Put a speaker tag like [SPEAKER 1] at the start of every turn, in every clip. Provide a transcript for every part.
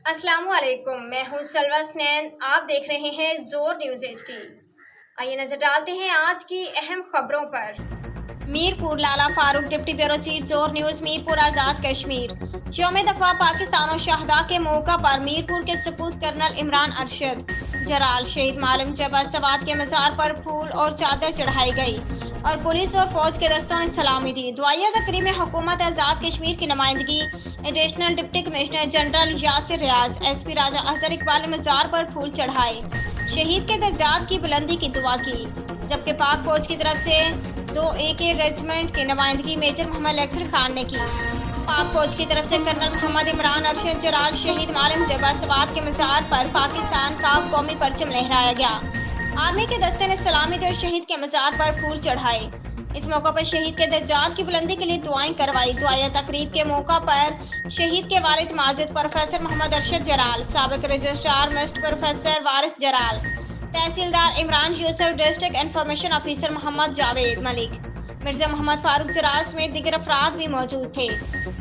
[SPEAKER 1] السلام علیکم، میں ہوں سلوہ سنین، آپ دیکھ رہے ہیں زور نیوز ایچ ڈی۔ آئیے نظر ڈالتے ہیں آج کی اہم خبروں پر۔
[SPEAKER 2] میرپور لالا فاروق ڈپٹی بیورو چیف زور نیوز میرپور آزاد کشمیر۔ یوم دفاع پاکستان و شہداء کے موقع پر میرپور کے سپوت کرنل عمران ارشد جرال شہید معلم جبر سوات کے مزار پر پھول اور چادر چڑھائی گئی اور پولیس اور فوج کے دستوں نے سلامی دی۔ دعائیہ تقریب میں حکومت آزاد کشمیر کی نمائندگی additional deputy commissioner general Yasir Riaz, S P Raja Azhar Iqbal نے مزار پر پھول چڑھائے، شہید کے درجات کی بلندی کی دعا کی، جبکہ پاک فوج کی طرف سے 2 AK ریجمنٹ کی نمائندگی میجر محمد لکھڑ خان نے کی۔ پاک فوج کی طرف سے کرنل محمد عمران ارشد جرال شہید معلم جبر سوات کے مزار پر پاکستان کا قومی پرچم لہرایا گیا۔ آرمی کے دستے نے سلامی دی اور شہید کے مزار پر پھول چڑھائے۔ اس موقع پر شہید کے درجات کی بلندی کے لیے دعائیں کروائی۔ دعائیہ تقریب کے موقع پر شہید کے والد ماجد پروفیسر محمد ارشد جرال، سابق رجسٹرار مسٹ پروفیسر وارث جرال، تحصیلدار عمران یوسف، ڈسٹرکٹ انفارمیشن آفیسر محمد جاوید ملک، مرزا محمد فاروق جرال سمیت دیگر افراد بھی موجود تھے۔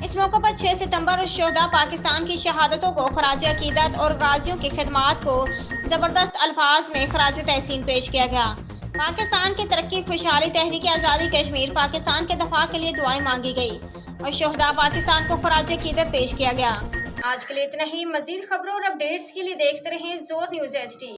[SPEAKER 2] اس موقع پر 6 ستمبر اور شہداء پاکستان کی شہادتوں کو خراج عقیدت اور غازیوں کی خدمات کو زبردست الفاظ میں خراج تحسین پیش کیا گیا۔ پاکستان کی ترقی، خوشحالی، تحریک آزادی کشمیر، پاکستان کے دفاع کے لیے دعائیں مانگی گئی اور شہداء پاکستان کو خراج عقیدت پیش کیا گیا۔
[SPEAKER 1] آج کے لیے اتنا ہی۔ مزید خبروں اور اپڈیٹس کے لیے دیکھتے رہیں زور نیوز ایچ ڈی۔